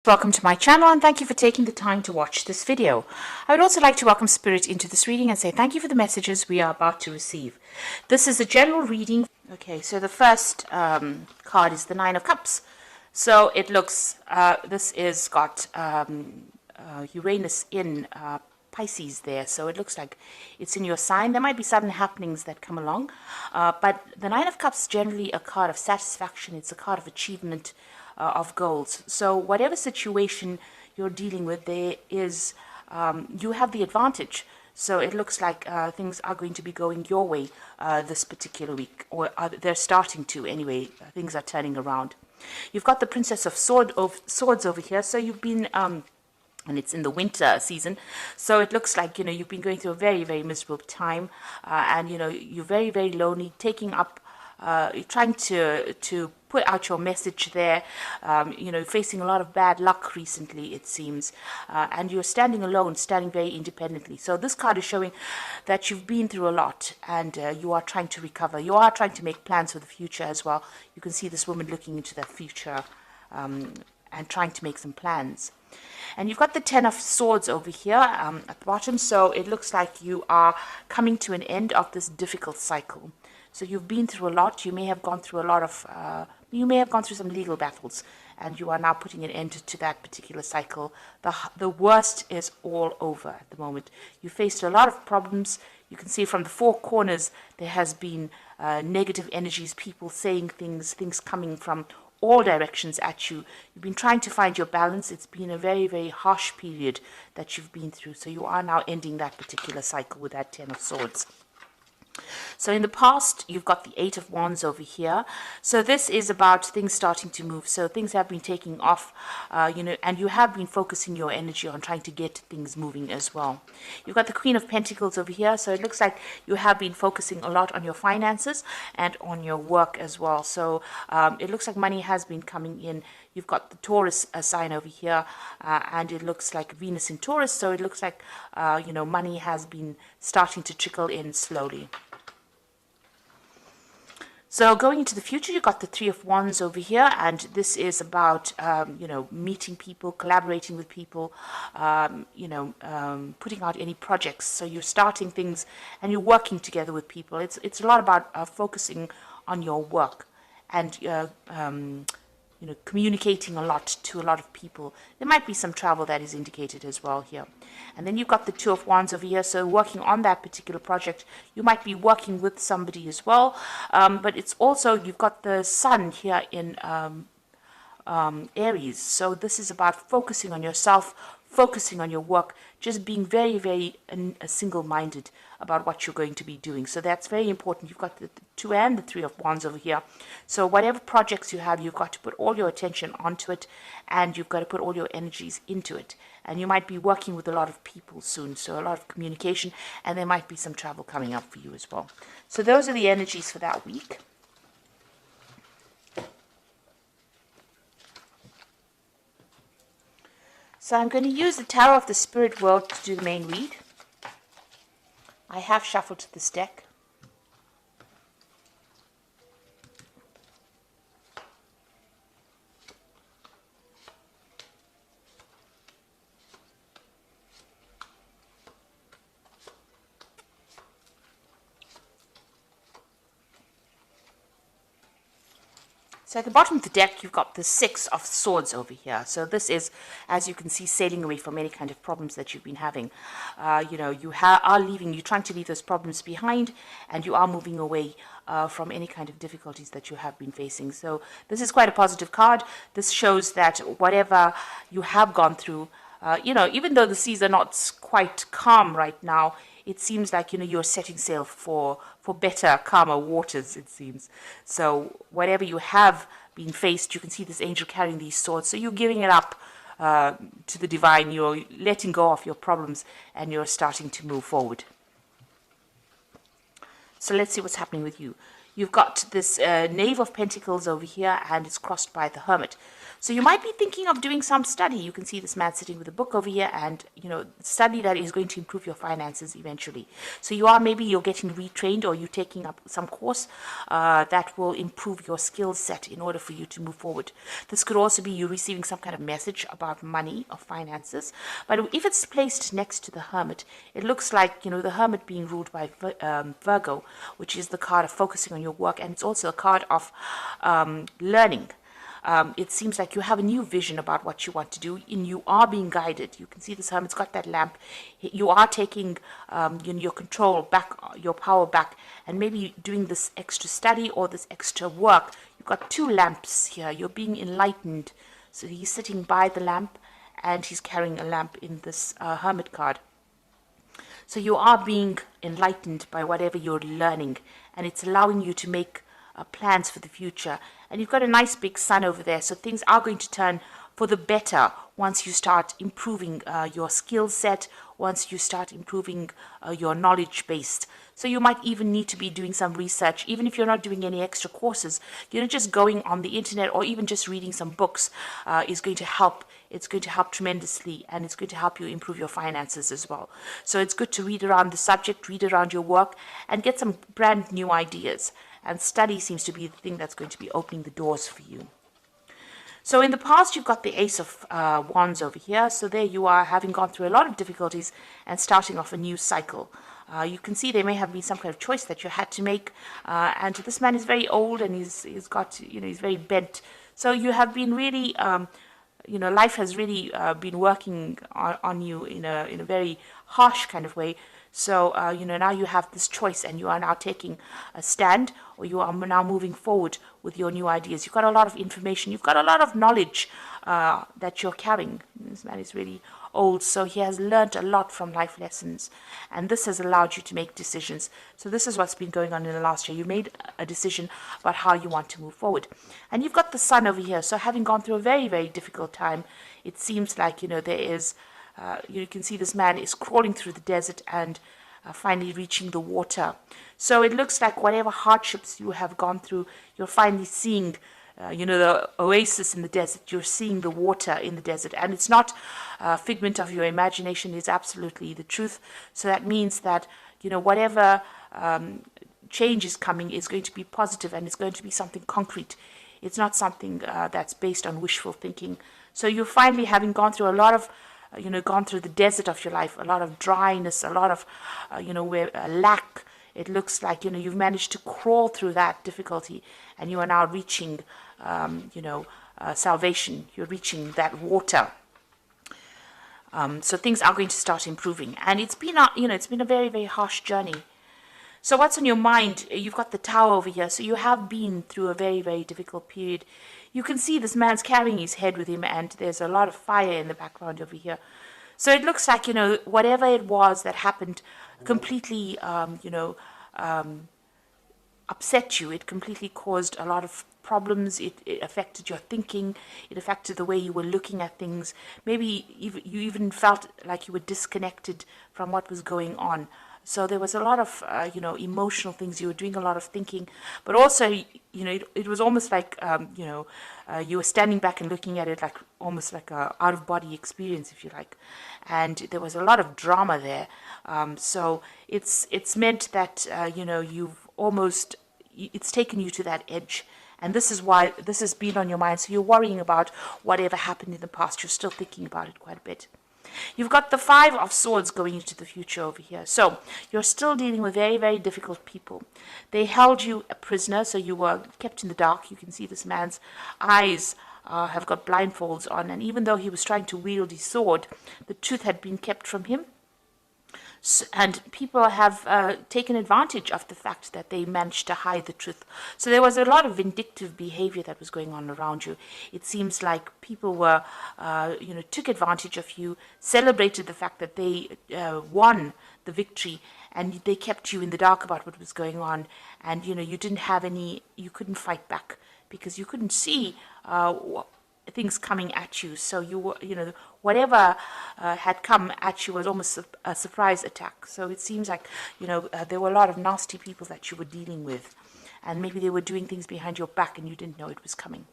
Welcome to my channel and thank you for taking the time to watch this video. I would also like to welcome Spirit into this reading and say thank you for the messages we are about to receive. This is a general reading. Okay, so the first card is the Nine of Cups. So it looks, this is got Uranus in Pisces there, so it looks like it's in your sign. There might be sudden happenings that come along, but the Nine of Cups is generally a card of satisfaction. It's a card of achievement, of goals. So whatever situation you're dealing with, there is you have the advantage. So it looks like things are going to be going your way this particular week, or they're starting to anyway. Things are turning around. You've got the Princess of Swords over here. So you've been and it's in the winter season, so it looks like you've been going through a very, very miserable time, and you're very, very lonely, taking up you're trying to put out your message there, facing a lot of bad luck recently, it seems, and you're standing alone, standing very independently. So this card is showing that you've been through a lot, and you are trying to recover. You are trying to make plans for the future as well. You can see this woman looking into the future and trying to make some plans. And you've got the Ten of Swords over here at the bottom, so it looks like you are coming to an end of this difficult cycle. So you've been through a lot. You may have gone through a lot of, you may have gone through some legal battles, and you are now putting an end to that particular cycle. The worst is all over at the moment. You faced a lot of problems. You can see from the four corners there has been negative energies, people saying things coming from all directions at you. You've been trying to find your balance. It's been a very, very harsh period that you've been through. So you are now ending that particular cycle with that Ten of Swords. So in the past, you've got the Eight of Wands over here. So this is about things starting to move. So things have been taking off, and you have been focusing your energy on trying to get things moving as well. You've got the Queen of Pentacles over here. So it looks like you have been focusing a lot on your finances and on your work as well. So it looks like money has been coming in. You've got the Taurus sign over here, and it looks like Venus in Taurus. So it looks like, money has been starting to trickle in slowly. So going into the future, you've got the Three of Wands over here, and this is about, meeting people, collaborating with people, putting out any projects. So you're starting things and you're working together with people. It's a lot about focusing on your work and communicating a lot to a lot of people. There might be some travel that is indicated as well here. And then you've got the Two of Wands over here. So working on that particular project, you might be working with somebody as well. But it's also, you've got the Sun here in Aries. So this is about focusing on yourself, focusing on your work, just being very, very single-minded about what you're going to be doing. So that's very important. You've got the Two and the Three of Wands over here. So whatever projects you have, you've got to put all your attention onto it, and you've got to put all your energies into it. And you might be working with a lot of people soon, so a lot of communication, and there might be some travel coming up for you as well. So those are the energies for that week. So I'm going to use the Tower of the Spirit World to do the main read. I have shuffled this deck. So at the bottom of the deck, you've got the Six of Swords over here. So this is, as you can see, sailing away from any kind of problems that you've been having. You are leaving, you're trying to leave those problems behind, and you are moving away from any kind of difficulties that you have been facing. So this is quite a positive card. This shows that whatever you have gone through, even though the seas are not quite calm right now, it seems like, you're setting sail for better, calmer waters, it seems. So whatever you have been faced, you can see this angel carrying these swords. So you're giving it up to the divine. You're letting go of your problems, and you're starting to move forward. So let's see what's happening with you. You've got this Knave of Pentacles over here, and it's crossed by the Hermit. So you might be thinking of doing some study. You can see this man sitting with a book over here, and study that is going to improve your finances eventually. So you're getting retrained, or you're taking up some course that will improve your skill set in order for you to move forward. This could also be you receiving some kind of message about money or finances. But if it's placed next to the Hermit, it looks like the Hermit being ruled by Virgo, which is the card of focusing on your work, and it's also a card of learning. It seems like you have a new vision about what you want to do, and you are being guided. You can see this Hermit's got that lamp. You are taking your control back, your power back, and maybe doing this extra study or this extra work. You've got two lamps here. You're being enlightened. So he's sitting by the lamp, and he's carrying a lamp in this Hermit card. So you are being enlightened by whatever you're learning, and it's allowing you to make plans for the future. And you've got a nice big sun over there, so things are going to turn for the better once you start improving your skill set, once you start improving your knowledge base. So you might even need to be doing some research, even if you're not doing any extra courses. Just going on the internet or even just reading some books is going to help. It's going to help tremendously, and it's going to help you improve your finances as well. So it's good to read around the subject, read around your work, and get some brand new ideas. And study seems to be the thing that's going to be opening the doors for you. So in the past, you've got the Ace of Wands over here. So there you are, having gone through a lot of difficulties and starting off a new cycle. You can see there may have been some kind of choice that you had to make. And this man is very old, and he's very bent. So you have been really, life has really been working on you in a very harsh kind of way. So, now you have this choice, and you are now taking a stand, or you are now moving forward with your new ideas. You've got a lot of information. You've got a lot of knowledge that you're carrying. This man is really old, so he has learned a lot from life lessons, and this has allowed you to make decisions. So this is what's been going on in the last year. You made a decision about how you want to move forward. And you've got the sun over here. So having gone through a very, very difficult time, it seems like, there is... you can see this man is crawling through the desert and finally reaching the water. So it looks like whatever hardships you have gone through, you're finally seeing, the oasis in the desert. You're seeing the water in the desert. And it's not a figment of your imagination. It's absolutely the truth. So that means that, whatever change is coming is going to be positive, and it's going to be something concrete. It's not something that's based on wishful thinking. So you're finally, having gone through a lot of gone through the desert of your life, a lot of dryness, a lot of, where lack. It looks like, you've managed to crawl through that difficulty, and you are now reaching, salvation. You're reaching that water. So things are going to start improving, and it's been a very, very harsh journey. So what's on your mind? You've got the Tower over here. So you have been through a very, very difficult period. You can see this man's carrying his head with him, and there's a lot of fire in the background over here. So it looks like, whatever it was that happened completely, upset you. It completely caused a lot of problems. It affected your thinking. It affected the way you were looking at things. Maybe you even felt like you were disconnected from what was going on. So there was a lot of, emotional things. You were doing a lot of thinking, but also, it was almost like, you were standing back and looking at it like almost like a out-of-body experience, if you like. And there was a lot of drama there. So it's meant that, it's taken you to that edge. And this is why this has been on your mind. So you're worrying about whatever happened in the past. You're still thinking about it quite a bit. You've got the Five of Swords going into the future over here. So you're still dealing with very, very difficult people. They held you a prisoner, so you were kept in the dark. You can see this man's eyes have got blindfolds on. And even though he was trying to wield his sword, the truth had been kept from him. And people have taken advantage of the fact that they managed to hide the truth. So there was a lot of vindictive behavior that was going on around you. It seems like people were, took advantage of you, celebrated the fact that they won the victory, and they kept you in the dark about what was going on. And, you couldn't fight back because you couldn't see things coming at you. So you were, whatever had come at you was almost a surprise attack. So it seems like, there were a lot of nasty people that you were dealing with, and maybe they were doing things behind your back and you didn't know it was coming.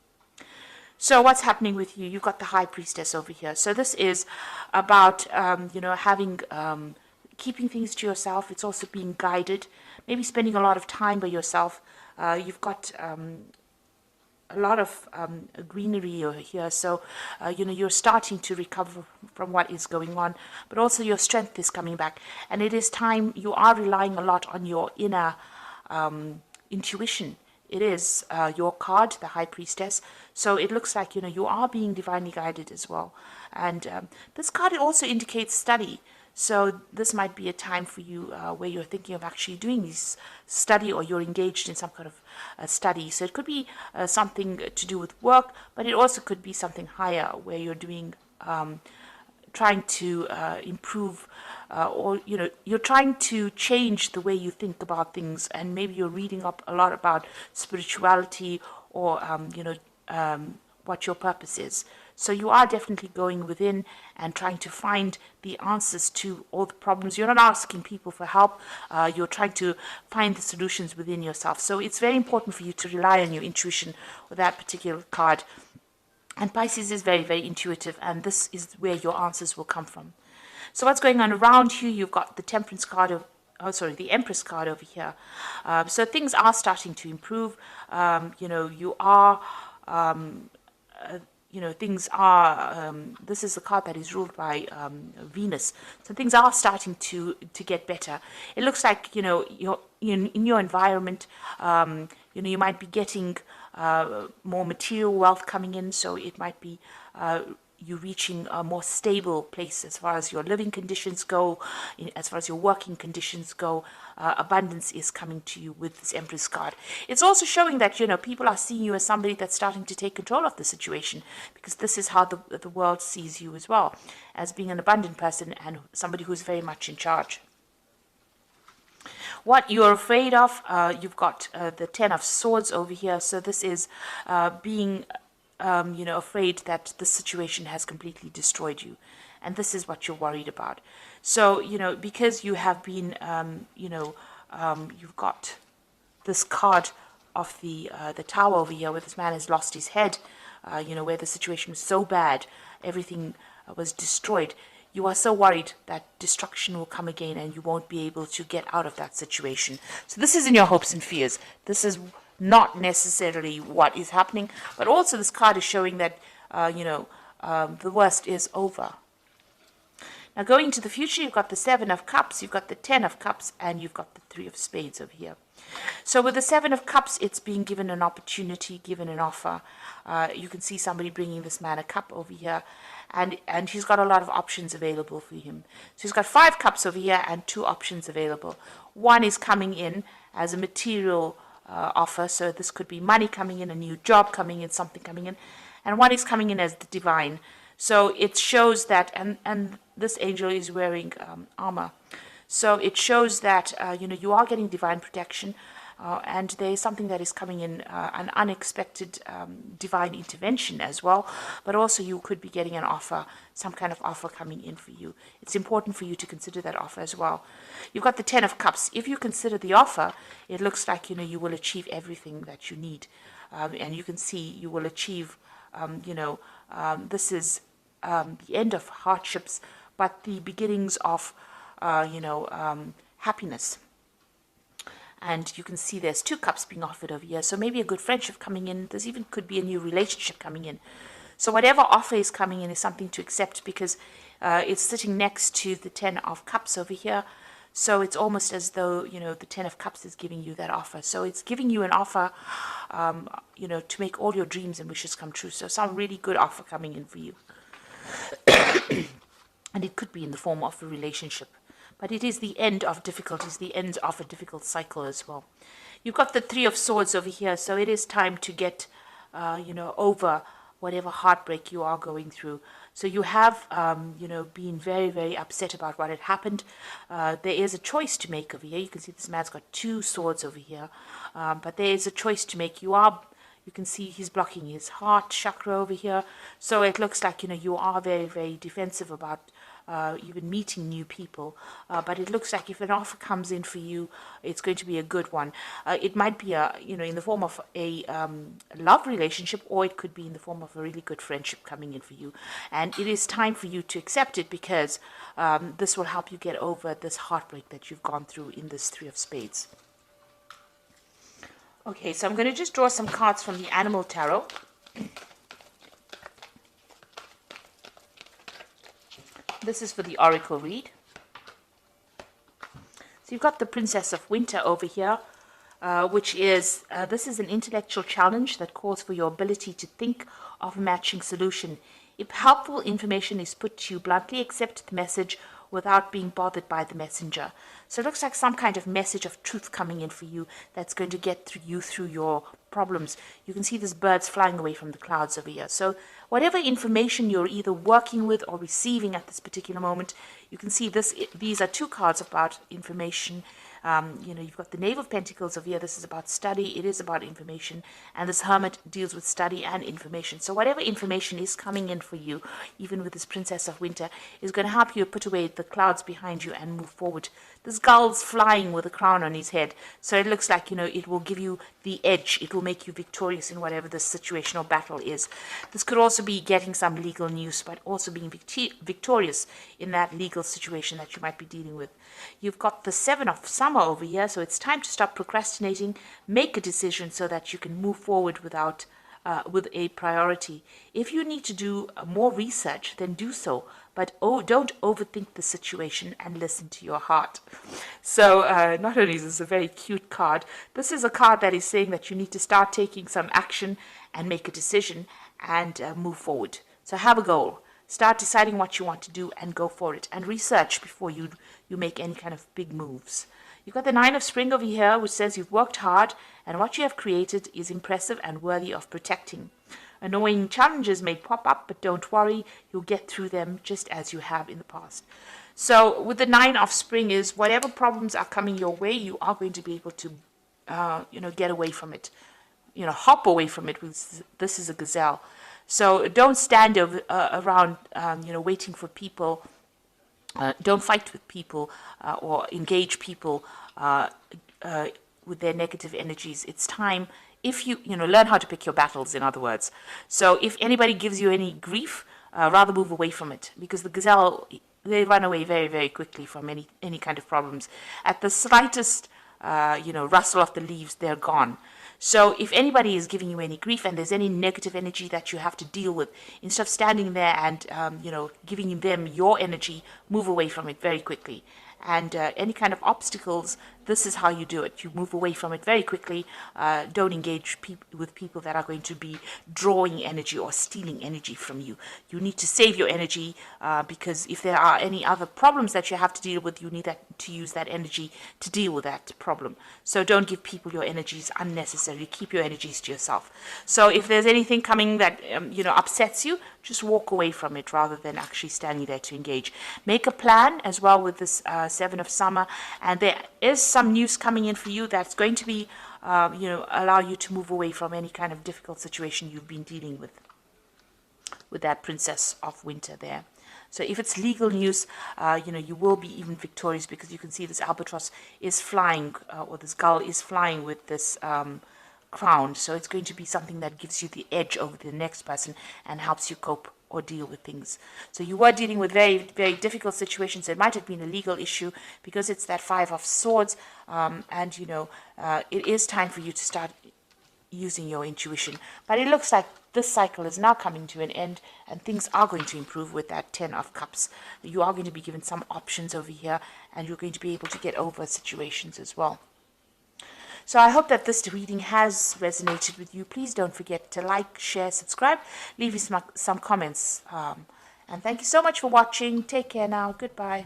So what's happening with you? You've got the High Priestess over here. So this is about, having, keeping things to yourself. It's also being guided, maybe spending a lot of time by yourself. You've got a lot of greenery over here, so you're starting to recover from what is going on, but also your strength is coming back, and it is time. You are relying a lot on your inner intuition. It is your card, the High Priestess, so it looks like you are being divinely guided as well. And this card, it also indicates study. So this might be a time for you where you're thinking of actually doing this study, or you're engaged in some kind of study. So it could be something to do with work, but it also could be something higher where you're doing, trying to improve, or you're trying to change the way you think about things, and maybe you're reading up a lot about spirituality, or what your purpose is. So you are definitely going within and trying to find the answers to all the problems. You're not asking people for help. You're trying to find the solutions within yourself. So it's very important for you to rely on your intuition with that particular card. And Pisces is very, very intuitive, and this is where your answers will come from. So what's going on around you? You've got the Temperance card the Empress card over here. So things are starting to improve. You are things are, this is the card that is ruled by Venus. So things are starting to get better. It looks like, you're in your environment, you might be getting more material wealth coming in. So it might be you reaching a more stable place as far as your living conditions go, as far as your working conditions go. Abundance is coming to you with this Empress card. It's also showing that, people are seeing you as somebody that's starting to take control of the situation, because this is how the world sees you as well, as being an abundant person and somebody who's very much in charge. What you're afraid of, you've got the Ten of Swords over here. So this is being afraid that the situation has completely destroyed you, and this is what you're worried about. So because you have been you've got this card of the Tower over here, where this man has lost his head, where the situation was so bad, everything was destroyed. You are so worried that destruction will come again and you won't be able to get out of that situation. So this is in your hopes and fears. This is not necessarily what is happening, but also this card is showing that the worst is over. Now going to the future, you've got the Seven of Cups, you've got the Ten of Cups, and you've got the Three of Spades over here. So with the Seven of Cups, it's being given an opportunity, given an offer. You can see somebody bringing this man a cup over here, and he's got a lot of options available for him. So he's got 5 cups over here and 2 options available. One is coming in as a material offer, so this could be money coming in, a new job coming in, something coming in, and one is coming in as the divine. So it shows that, and this angel is wearing armor, so it shows that you are getting divine protection, and there is something that is coming in, an unexpected divine intervention as well, but also you could be getting an offer, some kind of offer coming in for you. It's important for you to consider that offer as well. You've got the Ten of Cups. If you consider the offer, it looks like you will achieve everything that you need, and you can see you will achieve this is the end of hardships, but the beginnings of happiness. And you can see there's 2 cups being offered over here. So maybe a good friendship coming in. There's even could be a new relationship coming in. So whatever offer is coming in is something to accept, because it's sitting next to the Ten of Cups over here. So it's almost as though, the Ten of Cups is giving you that offer. So it's giving you an offer, to make all your dreams and wishes come true. So some really good offer coming in for you. And it could be in the form of a relationship. But it is the end of difficulties, the end of a difficult cycle as well. You've got the Three of Swords over here, so it is time to get, over whatever heartbreak you are going through. So you have, been very, very upset about what had happened. There is a choice to make over here. You can see this man's got 2 swords over here, but there is a choice to make. You are You can see he's blocking his heart chakra over here. So it looks like, you are very, very defensive about even meeting new people. But it looks like if an offer comes in for you, it's going to be a good one. It might be in the form of a love relationship, or it could be in the form of a really good friendship coming in for you. And it is time for you to accept it, because this will help you get over this heartbreak that you've gone through in this Three of Spades. Okay, so I'm going to just draw some cards from the Animal Tarot. This is for the Oracle read. So you've got the Princess of Winter over here, which is, this is an intellectual challenge that calls for your ability to think of a matching solution. If helpful information is put to you bluntly, accept the message without being bothered by the messenger. So it looks like some kind of message of truth coming in for you that's going to get through your problems. You can see these birds flying away from the clouds over here. So whatever information you're either working with or receiving at this particular moment, you can see these are two cards about information. You've got the Knave of Pentacles over here. This is about study. It is about information. And this Hermit deals with study and information. So whatever information is coming in for you, even with this Princess of Winter, is going to help you put away the clouds behind you and move forward. This gull's flying with a crown on his head. So it looks like, it will give you the edge. It will make you victorious in whatever the situation or battle is. This could also be getting some legal news, but also being victorious in that legal situation that you might be dealing with. You've got the Seven of Summer over here, so it's time to stop procrastinating, make a decision so that you can move forward with a priority. If you need to do more research, then do so, but don't overthink the situation and listen to your heart. So not only is this a very cute card, this is a card that is saying that you need to start taking some action and make a decision and move forward. So have a goal. Start deciding what you want to do and go for it, and research before you make any kind of big moves. You've got the Nine of Spring over here, which says you've worked hard and what you have created is impressive and worthy of protecting. Annoying challenges may pop up, but don't worry, you'll get through them just as you have in the past. So with the Nine of Spring is whatever problems are coming your way, you are going to be able to get away from it, hop away from it. This is a gazelle. So don't stand around, waiting for people. Don't fight with people or engage people with their negative energies. It's time, if you learn how to pick your battles, in other words. So if anybody gives you any grief, rather move away from it, because the gazelle, they run away very, very quickly from any kind of problems. At the slightest, rustle of the leaves, they're gone. So if anybody is giving you any grief and there's any negative energy that you have to deal with, instead of standing there and, giving them your energy, move away from it very quickly. And any kind of obstacles, this is how you do it. You move away from it very quickly. Don't engage with people that are going to be drawing energy or stealing energy from you. You need to save your energy because if there are any other problems that you have to deal with, you need to use that energy to deal with that problem. So don't give people your energies unnecessarily. Keep your energies to yourself. So if there's anything coming that upsets you, just walk away from it rather than actually standing there to engage. Make a plan as well with this Seven of Summer, and there is some news coming in for you that's going to be, allow you to move away from any kind of difficult situation you've been dealing with that Princess of Winter there. So if it's legal news, you will be even victorious, because you can see this albatross is flying, or this gull is flying with this crown. So it's going to be something that gives you the edge over the next person and helps you cope or deal with things. So you were dealing with very, very difficult situations. It might have been a legal issue because it's that Five of Swords, and it is time for you to start using your intuition. But it looks like this cycle is now coming to an end and things are going to improve with that Ten of Cups. You are going to be given some options over here, and you're going to be able to get over situations as well. So I hope that this reading has resonated with you. Please don't forget to like, share, subscribe, leave me some comments. And thank you so much for watching. Take care now. Goodbye.